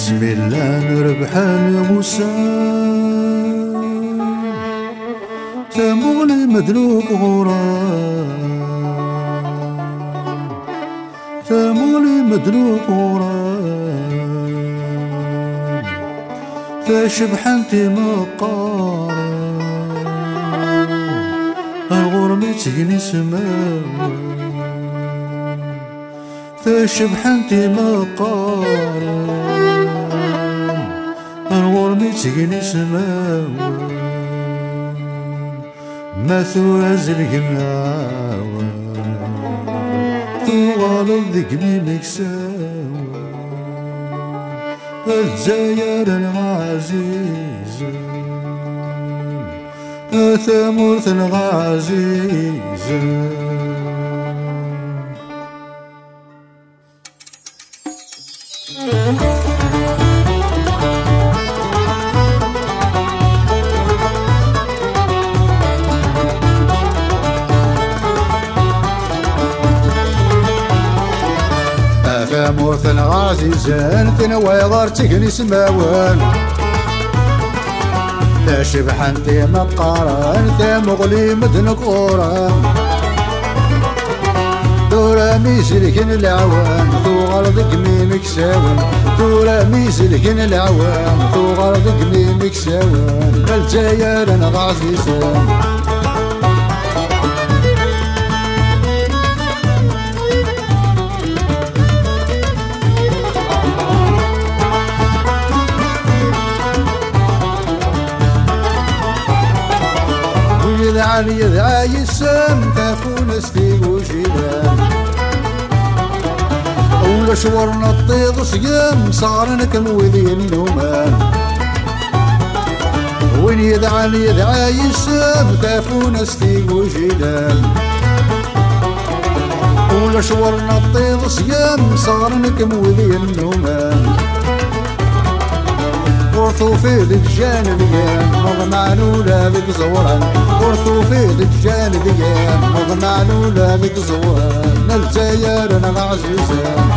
بسم الله نربحان موسى تمغلي مدلوك غرام تمغلي مدلوك غرام تشبحنتي مقارم الغرم تجني سماوي تشبحنتي مقارم الغرم تجني سماوي ما توازل قناوة تغالب ذقني مكساوة الجزائر العزيزة ثمورة العزيزة ثمورة العزيزة ثنوى غار تقني سماوان لا شبحنتي مقارن ثمغلي مدن قوران دورا ميزلكن العوام ثوغر ذقني مكساوان دورا ميزلكن العوام ثوغر ذقني مكساوان الجزائر العزيزة علي يدعى يسام تافون استيق وجيلان أول شورنا الطيض صيام صارنا كموذي النومان وين يدعى يسام تافون استيق وجيلان أول شورنا الطيض صيام صارنا كموذي النومان ورثو في ذي الجانبيان مضمعنولا ذيك زوران ورثو في ذي الجانبيان مضمعنولا ذيك زوران الجزائر العزيزان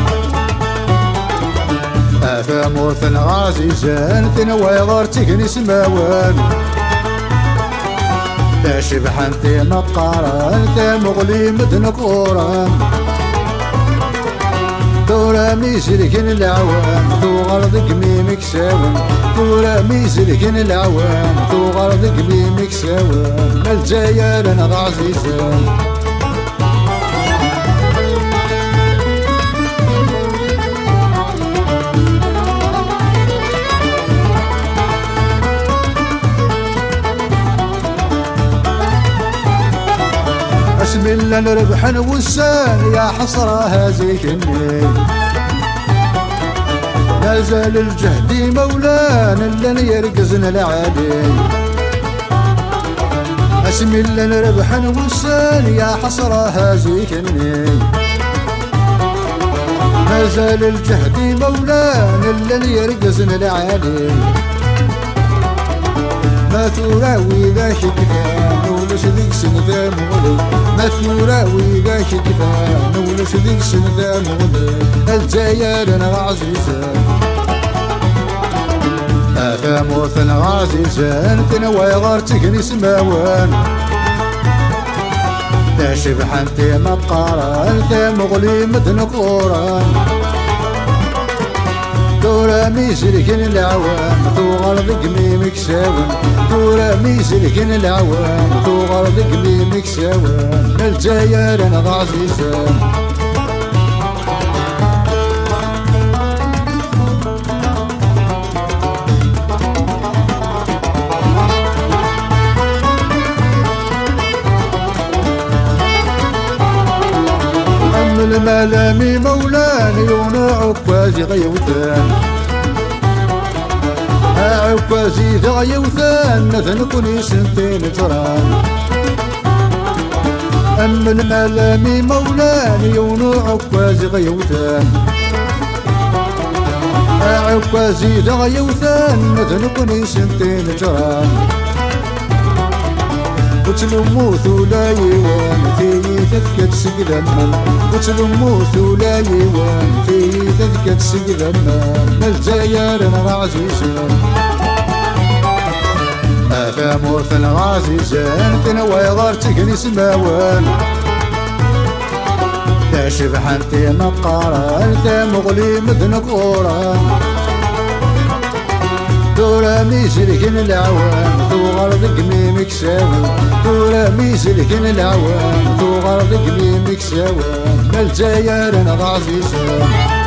ثمورة العزيزان ثنوى غار تقني سماوان لا شبحنتي مقارن ثمغلي مدن قوران دورا ميزلكن العوام ثوغر ذقني مكساوان دورا ميزلكن العوام ثوغر ذقني مكساوان الجزائر العزيزة بسم الله نربح نوسان يا حسرة هذيك النيل نازل الجهدي مولانا اللي يرقزنا العالي بسم الله نربح نوسان يا حسرة هذيك النيل نازل الجهدي مولانا اللي يرقزنا العالي ما تراوي ذاك كفان ولش ذيك سنة مغلي ما تراوي ذاك كفان ولش ذيك سنة مغلي الجزائر العزيزة ثمورة العزيزة ثنوى غار تقني سماوان لا شبحنتي مقارن ثمغلي مدن قوران دورا ميزلكن العوام ثوغر ذقني مكساوان دورا ميزلكن العوام ثوغر ذقني مكساوان الجزائر العزيزة الملامي مولاني ونعكوازي غيوثان عكوازي غيوثان نثنقني سنتين جران أما الملامي مولاني ونعكوازي غيوثان عكوازي غيوثان نثنقني سنتين جران وتلموت ولا يوان في تذكر سقدا من وتلموت ولا يوان في تذكر سقدا من الجزائر عزيزان ثاموث عزيزان تنوى غارتك نسماوان تشبح انتي نقاران ثامغلي مدن قوران دورا ميزلكن العوان ثوغرد قميمك ساوي دورا ميزلكن العوان ثوغرد قميمك ساوي الجزائر عزيزان